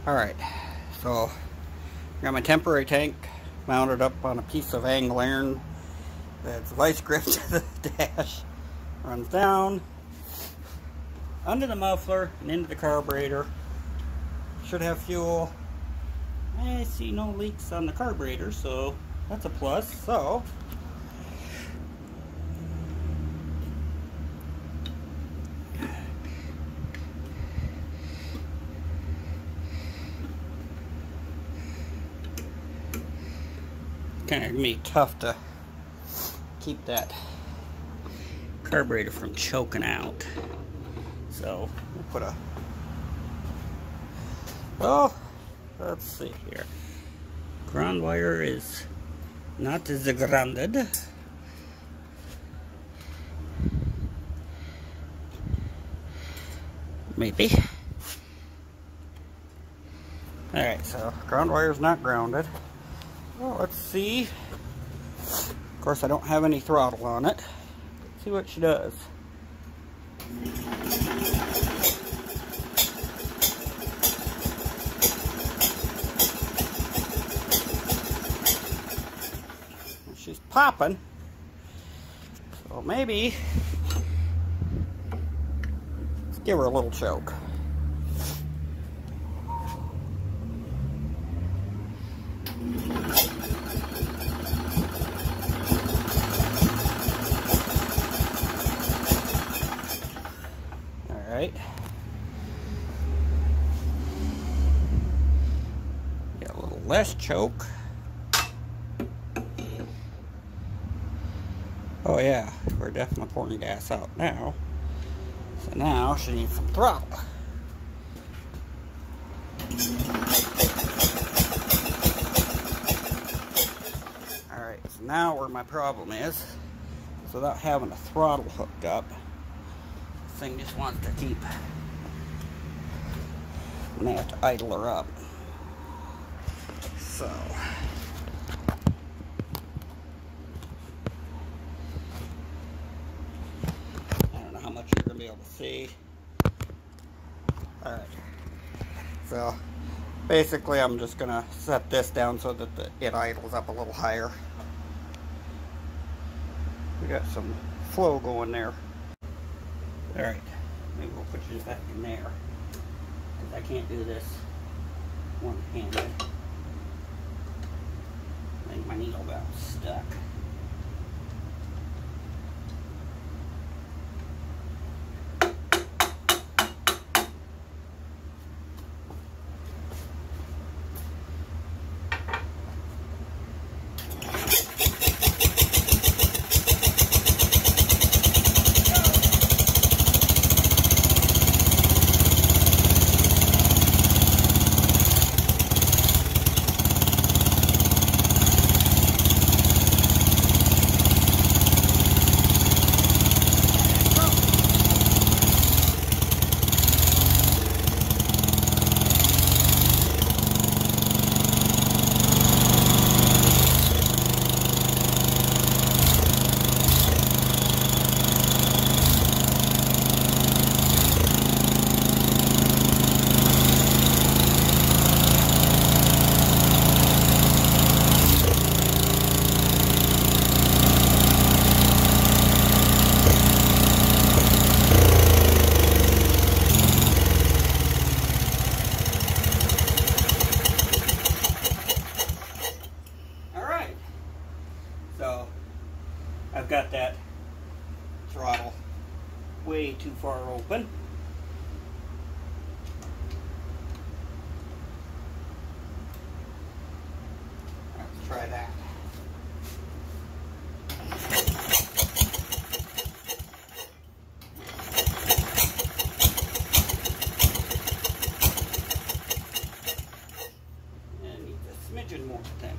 Alright, so got my temporary tank mounted up on a piece of angle iron that's vice gripped to the dash. Runs down under the muffler and into the carburetor. Should have fuel. I see no leaks on the carburetor, so that's a plus. So kind of gonna be tough to keep that carburetor from choking out. So we'll put a, well, let's see here. Ground wire is not grounded. Maybe. Alright, so ground wire is not grounded. Well, let's see. Of course, I don't have any throttle on it. Let's see what she does. She's popping. So maybe let's give her a little choke. Alright. Get a little less choke. Oh yeah, we're definitely pouring gas out now. So now she needs some throttle. Alright, so now where my problem is without having a throttle hooked up, this thing just wants to keep, I'm gonna have to idle her up. So you're gonna be able to see. Alright, so basically I'm just gonna set this down so that it idles up a little higher. We got some flow going there. Alright, maybe we'll put you back in there, because I can't do this one-handed. I think my needle valve's stuck. So I've got that throttle way too far open. Let's try that. And needs a smidgen more, I think.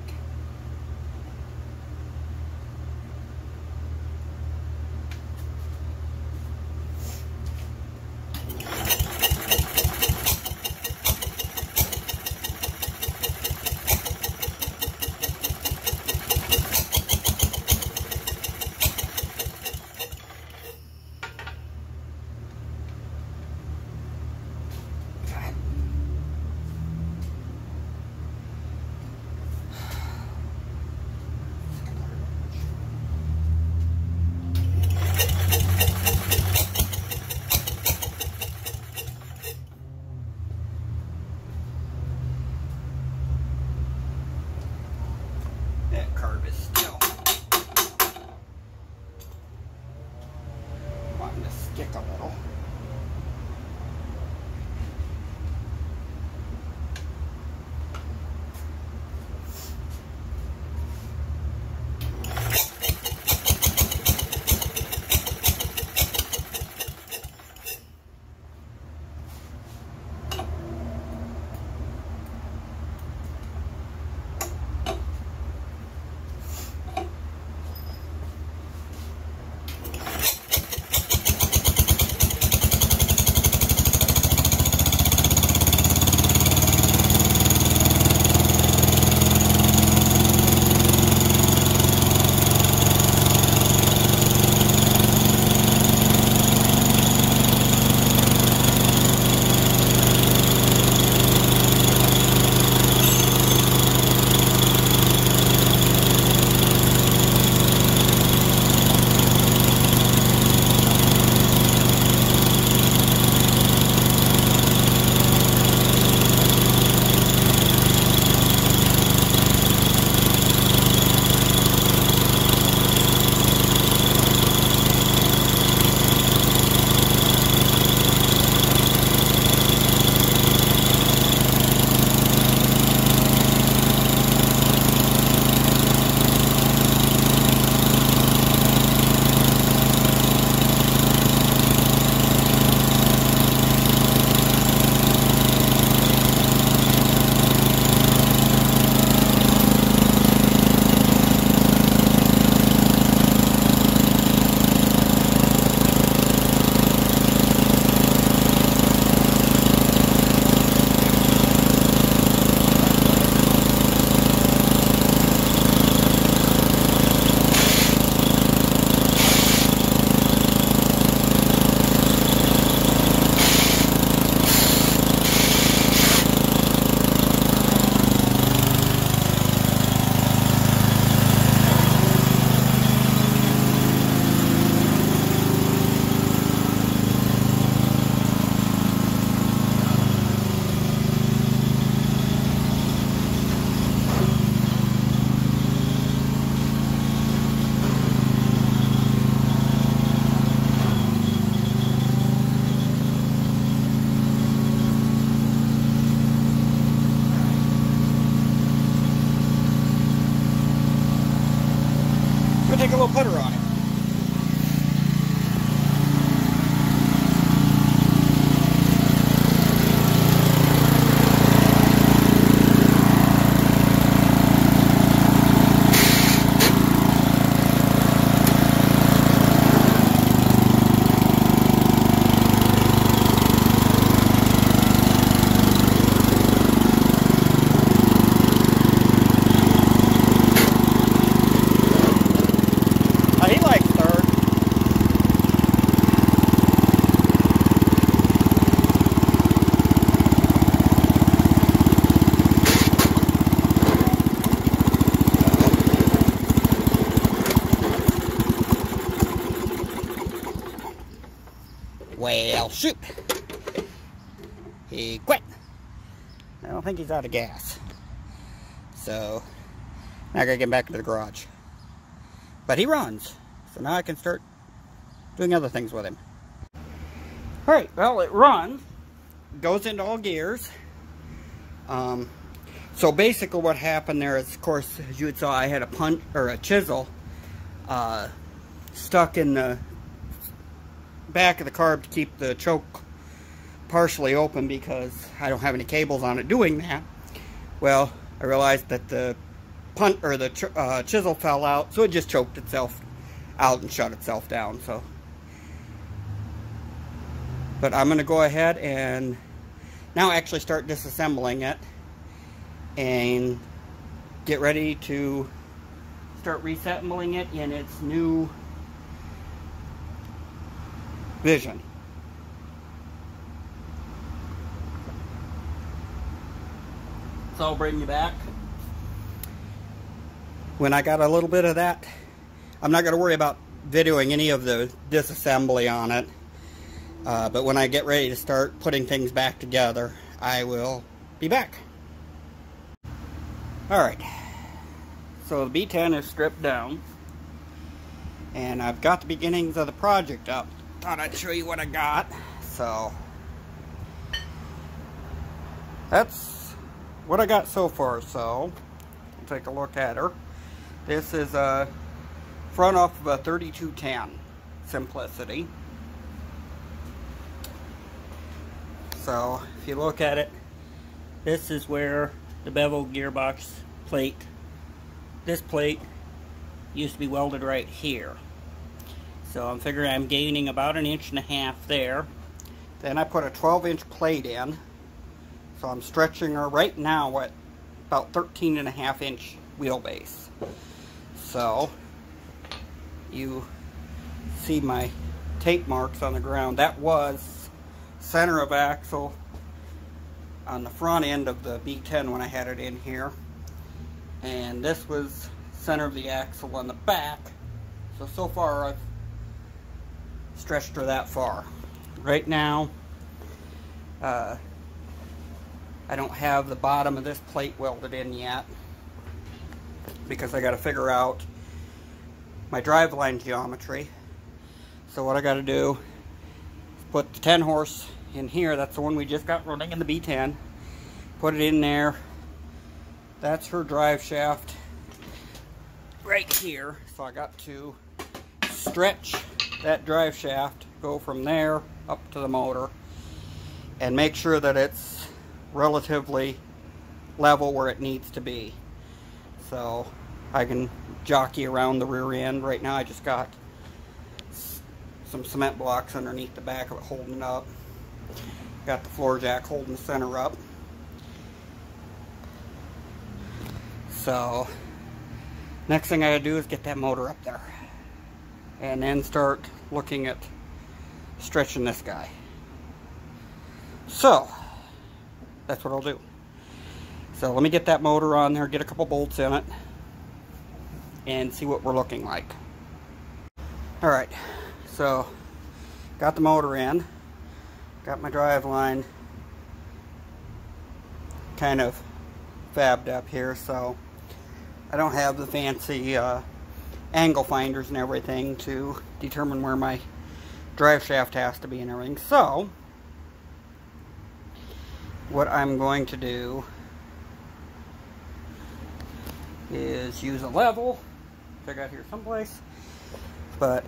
Well, shoot. He quit. I don't think he's out of gas. So, now I gotta get him back into the garage. But he runs. So now I can start doing other things with him. Alright, well, it runs. Goes into all gears. So basically what happened there is, of course, as you saw, I had a punch or a chisel stuck in the back of the carb to keep the choke partially open because I don't have any cables on it doing that. Well, I realized that the chisel fell out, so it just choked itself out and shut itself down. So, but I'm going to go ahead and now actually start disassembling it and get ready to start reassembling it in its new vision. So I'll bring you back when I got a little bit of that. I'm not going to worry about videoing any of the disassembly on it, but when I get ready to start putting things back together, I will be back. Alright, so the B10 is stripped down, and I've got the beginnings of the project up. Thought I'd show you what I got. So, that's what I got so far. So, we'll take a look at her. This is a front off of a 3210 Simplicity. So, if you look at it, this is where the bevel gearbox plate, this plate used to be welded right here. So I'm figuring I'm gaining about 1.5 inches there. Then I put a 12-inch plate in. So I'm stretching her right now at about 13.5-inch wheelbase. So you see my tape marks on the ground. That was center of axle on the front end of the B10 when I had it in here, and this was center of the axle on the back. So far I've stretched her that far. Right now I don't have the bottom of this plate welded in yet because I got to figure out my driveline geometry. So what I got to do is put the 10 horse in here. That's the one we just got running in the B10. Put it in there. That's her drive shaft right here. So I got to stretch that drive shaft, go from there up to the motor, and make sure that it's relatively level where it needs to be. So I can jockey around the rear end. Right now I just got some cement blocks underneath the back of it holding it up. Got the floor jack holding the center up. So next thing I gotta do is get that motor up there and then start looking at stretching this guy. So that's what I'll do. So let me get that motor on there, get a couple bolts in it, and see what we're looking like. Alright, so got the motor in. Got my drive line kind of fabbed up here, so I don't have the fancy angle finders and everything to determine where my drive shaft has to be and everything. So what I'm going to do is use a level, which I got here someplace,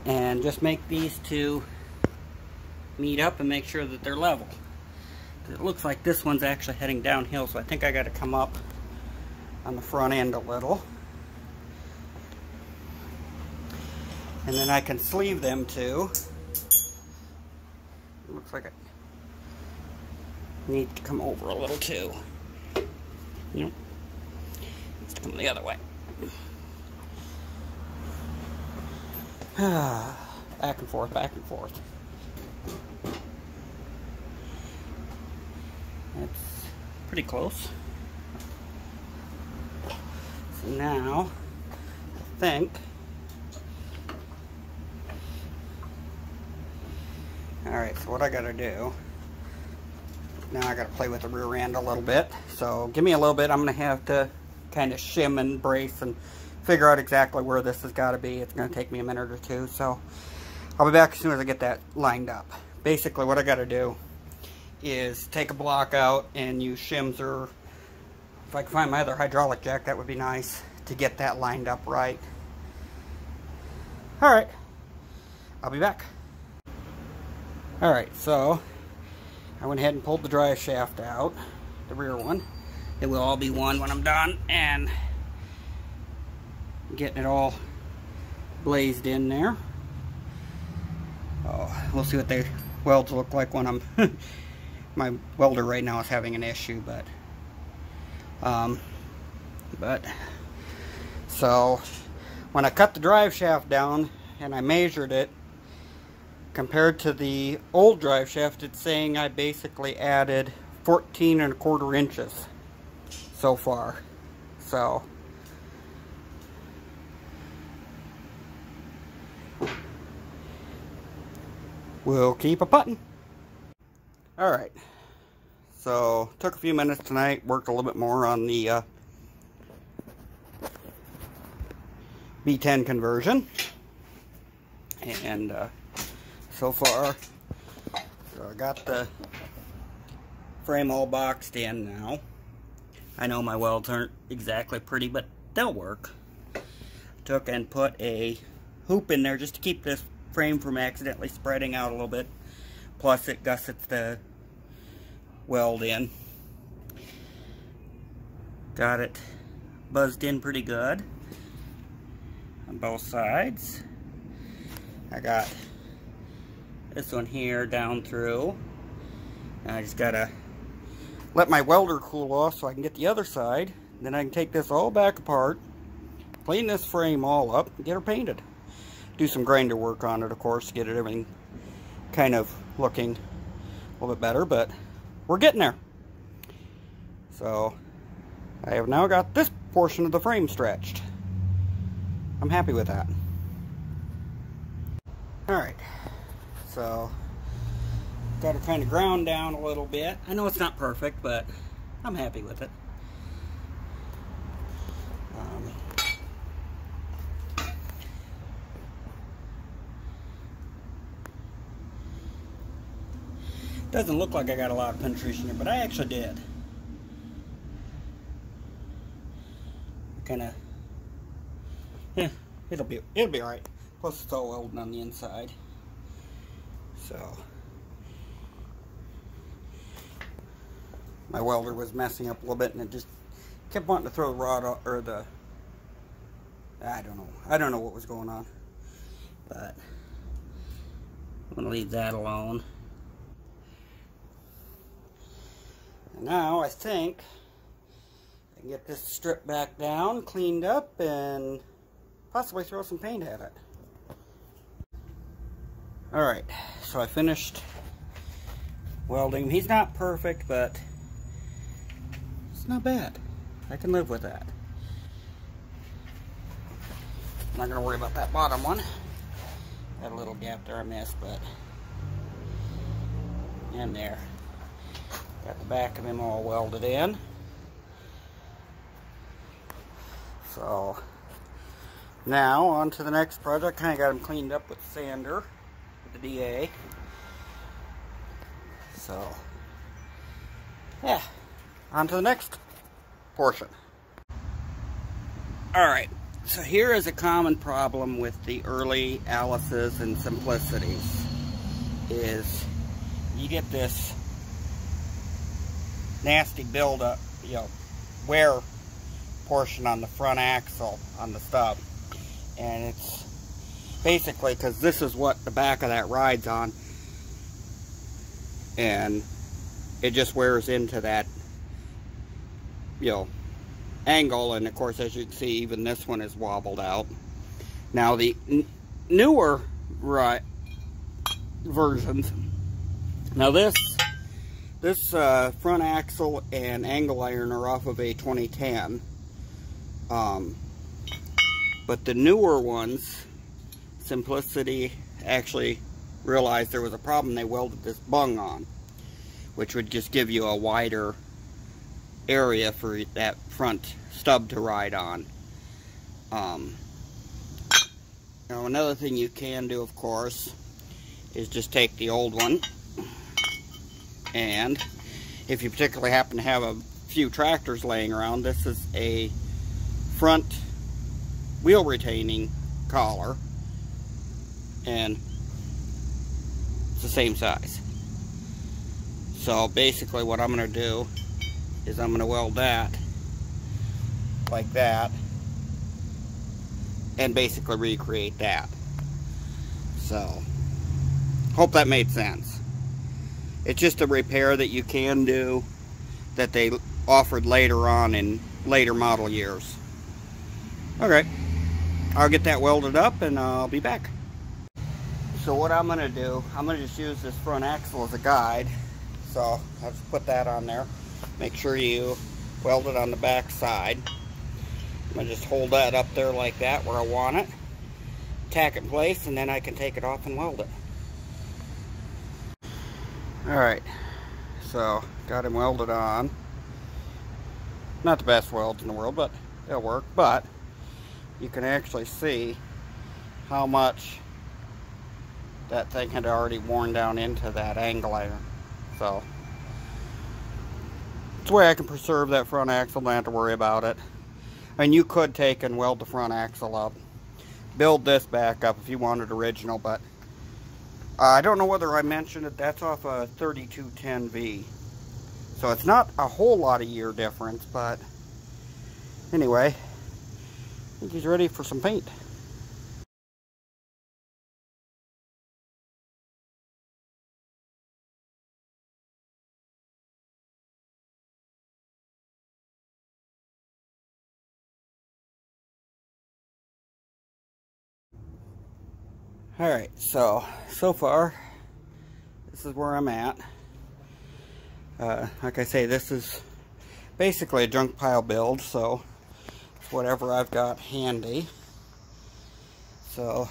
and just make these two meet up and make sure that they're level. It looks like this one's actually heading downhill, so I think I got to come up on the front end a little. And then I can sleeve them too. It looks like I need to come over a little too. Nope. Needs to come the other way. Back and forth, back and forth. That's pretty close. So now, I think Alright, so what I gotta do, now I gotta play with the rear end a little bit. So give me a little bit, I'm gonna have to kind of shim and brace and figure out exactly where this has got to be. It's gonna take me a minute or two, so I'll be back as soon as I get that lined up. Basically what I gotta do is take a block out and use shims, or if I can find my other hydraulic jack, that would be nice to get that lined up right. Alright, I'll be back. Alright, so I went ahead and pulled the drive shaft out, the rear one. It will all be one when I'm done, and getting it all blazed in there. Oh, we'll see what the welds look like when I'm my welder right now is having an issue, so when I cut the drive shaft down and I measured it, compared to the old drive shaft, it's saying I basically added 14¼ inches so far. So we'll keep a putting. Alright, so took a few minutes tonight, worked a little bit more on the B10 conversion, and so far, so I got the frame all boxed in now. I know my welds aren't exactly pretty, but they'll work. Took and put a hoop in there just to keep this frame from accidentally spreading out a little bit. Plus it gussets the weld in. Got it buzzed in pretty good on both sides. I got this one here down through. And I just gotta let my welder cool off so I can get the other side. Then I can take this all back apart, clean this frame all up, and get her painted. Do some grinder work on it, of course, to get it everything kind of looking a little bit better, but we're getting there. So I have now got this portion of the frame stretched. I'm happy with that. Alright, so got her kind of ground down a little bit. I know it's not perfect, but I'm happy with it. Doesn't look like I got a lot of penetration here, but I actually did. Kind of, yeah, it'll be alright. Plus it's all welded on the inside. So my welder was messing up a little bit, and it just kept wanting to throw the rod off, or the, I don't know what was going on, but I'm gonna leave that alone. And now I think I can get this stripped back down, cleaned up, and possibly throw some paint at it. Alright, so I finished welding. He's not perfect, but it's not bad. I can live with that. I'm not going to worry about that bottom one. Got a little gap there I missed, but in there. Got the back of him all welded in. So now on to the next project. Kind of got him cleaned up with sander, with the DA. So yeah, on to the next portion. Alright, so here is a common problem with the early Allises and Simplicities, is you get this nasty buildup, wear portion on the front axle on the stub, and it's basically because this is what the back of that rides on, and it just wears into that angle. And of course, as you can see, even this one is wobbled out. Now the newer versions, now this front axle and angle iron are off of a 2010, but the newer ones, Simplicity, actually realized there was a problem, they welded this bung on, which would just give you a wider area for that front stub to ride on. Now another thing you can do, of course, is just take the old one, and if you particularly happen to have a few tractors laying around, this is a front wheel retaining collar, and it's the same size. So basically what I'm going to do is I'm going to weld that like that and basically recreate that. So hope that made sense. It's just a repair that you can do that they offered later on in later model years. Okay, I'll get that welded up and I'll be back. So what I'm going to do, I'm going to just use this front axle as a guide. So I'll just put that on there. Make sure you weld it on the back side. I'm going to just hold that up there like that where I want it. Tack it in place, and then I can take it off and weld it. Alright, so got him welded on. Not the best welds in the world, but they'll work. But you can actually see how much that thing had already worn down into that angle iron. So it's a way I can preserve that front axle, don't have to worry about it. And you could take and weld the front axle up, build this back up if you wanted original, but I don't know whether I mentioned it, that's off a 3210V. So it's not a whole lot of year difference, but anyway, I think he's ready for some paint. Alright, so far, this is where I'm at. Like I say, this is basically a junk pile build, so it's whatever I've got handy. So,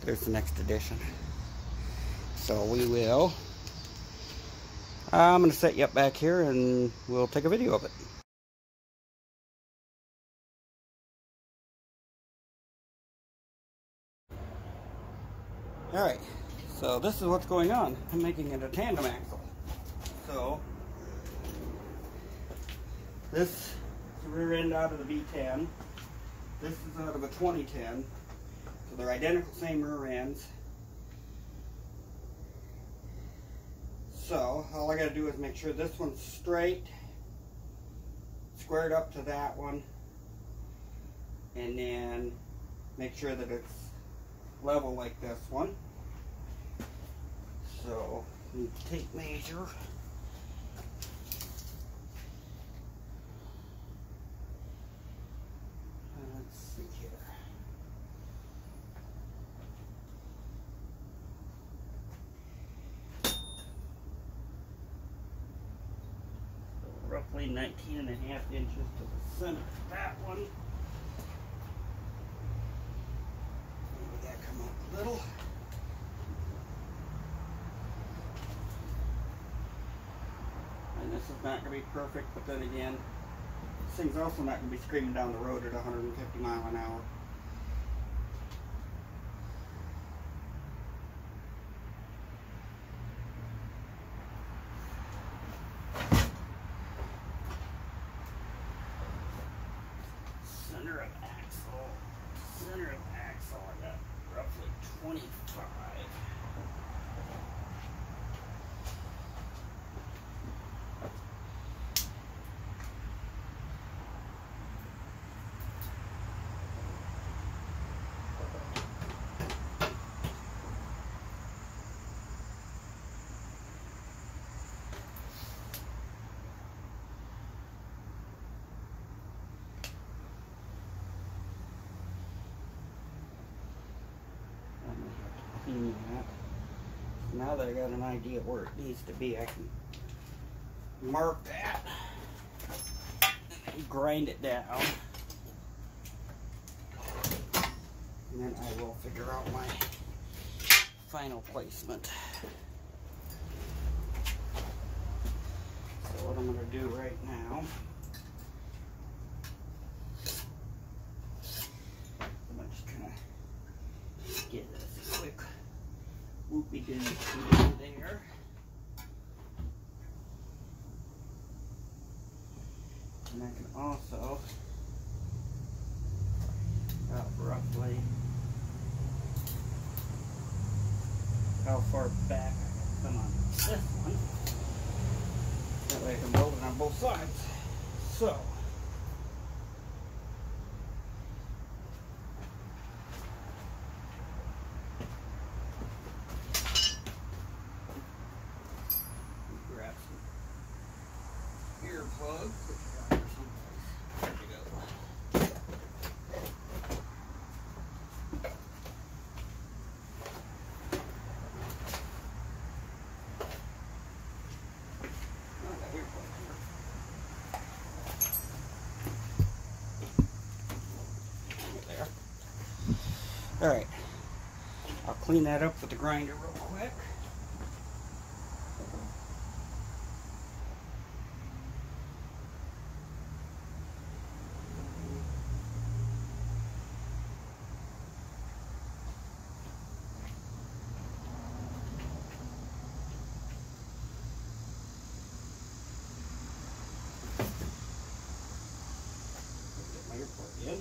there's the next edition. So we will, I'm going to set you up back here and we'll take a video of it. Alright, so this is what's going on. I'm making it a tandem axle. So, this is the rear end out of the V10. This is out of a 2010. So they're identical, same rear ends. So, all I gotta do is make sure this one's straight, squared up to that one, and then make sure that it's level like this one. So, tape measure. Let's see here. So, roughly 19.5 inches to the center of that one. Little. And this is not going to be perfect, but then again, this thing's also not going to be screaming down the road at 150 miles an hour. Center of axle, I got roughly 25. That. Now that I got an idea where it needs to be, I can mark that and grind it down, and then I will figure out my final placement. So what I'm going to do right now, I'm just going to get this a quick whoopie-doo there. And I can also, about roughly, how far back I can come on this one. That way I can build it on both sides. So, grab some earplugs. There we go. Alright, I'll clean that up with the grinder real quick. Get my earplug in.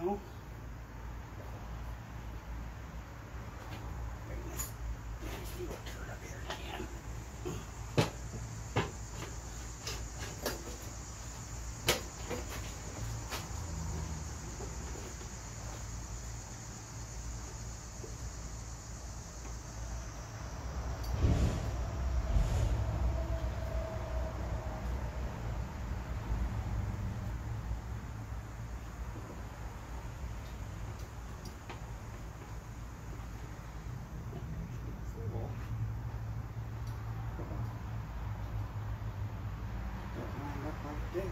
now. Bring this little turd up here again. There.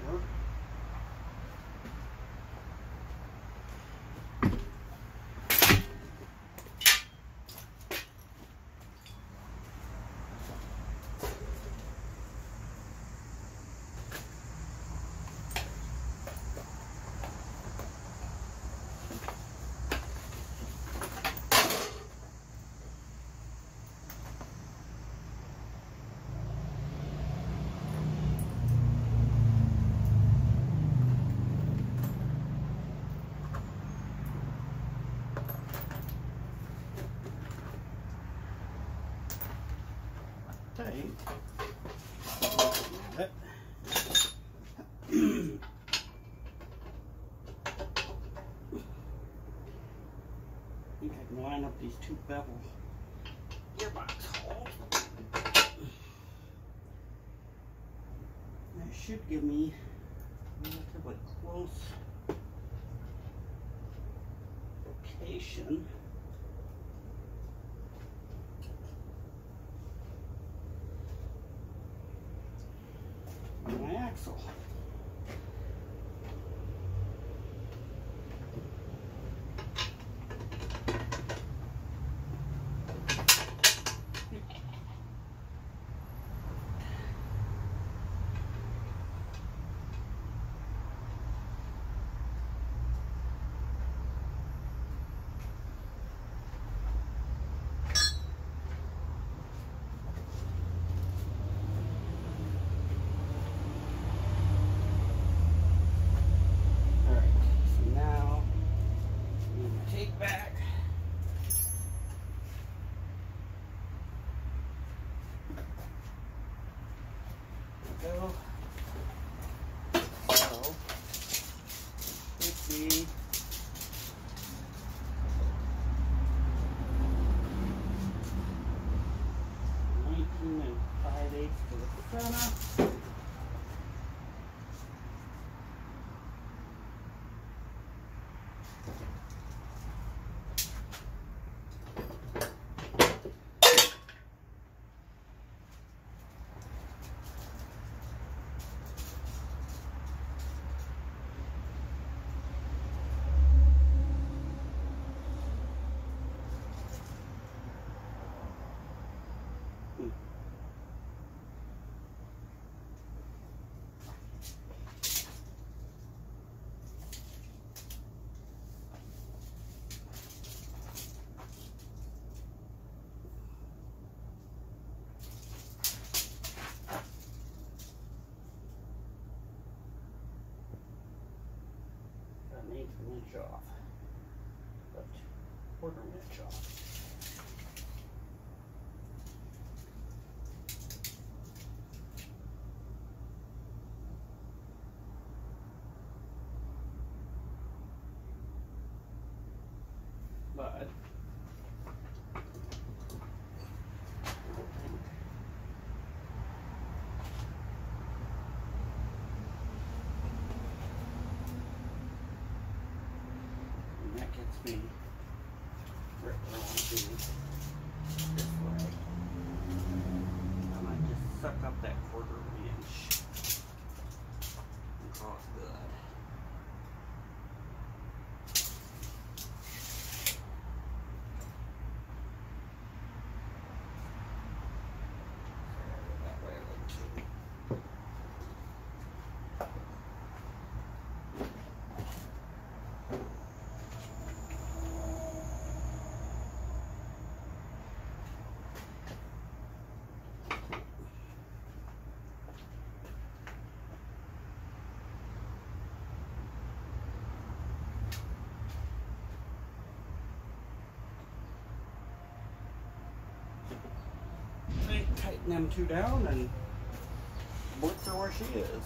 Tank. It. I think I can line up these two bevel gearbox holes. That should give me a relatively close location. My axle. Back. Go. So, should be 19 5/8 to the center. An 1/8 inch off, but 1/4 inch off. But that gets me where I want to be this way. I might just suck up that 1/4 inch and call it good. tighten them two down and blitz her where she is.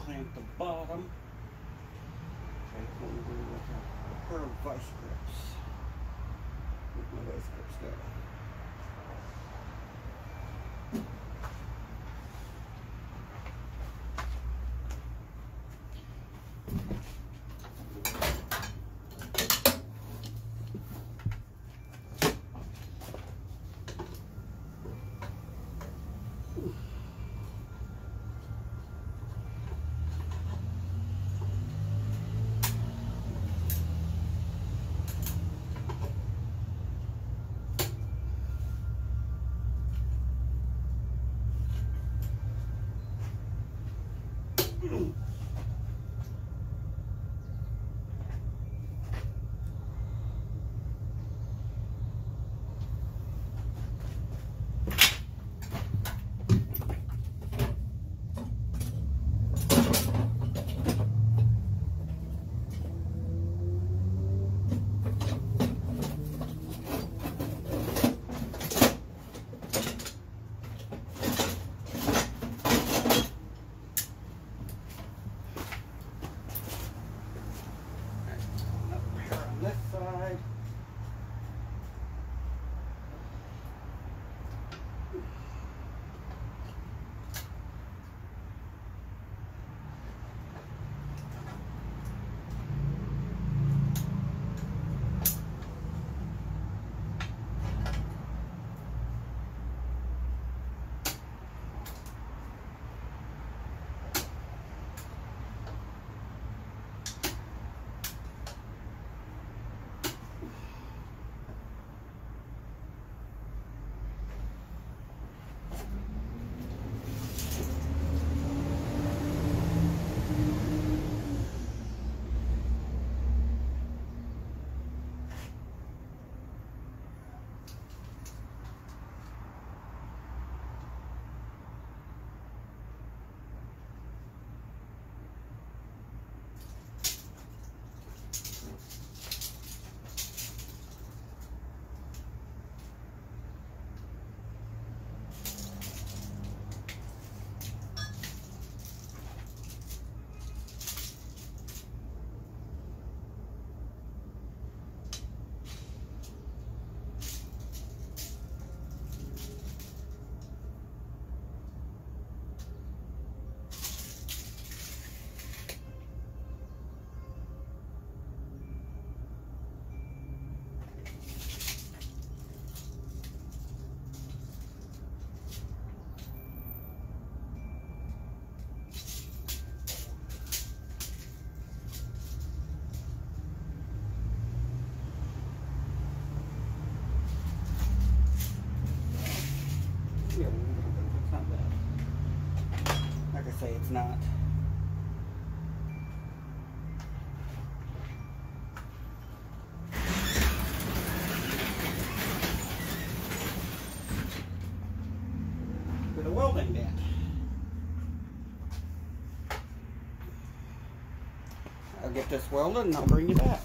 Clamp the bottom. Okay, what we're going to do with a pair of vice grips. Where'd my vice grips go? it's not. With a welding bit. I'll get this welded and I'll bring you back.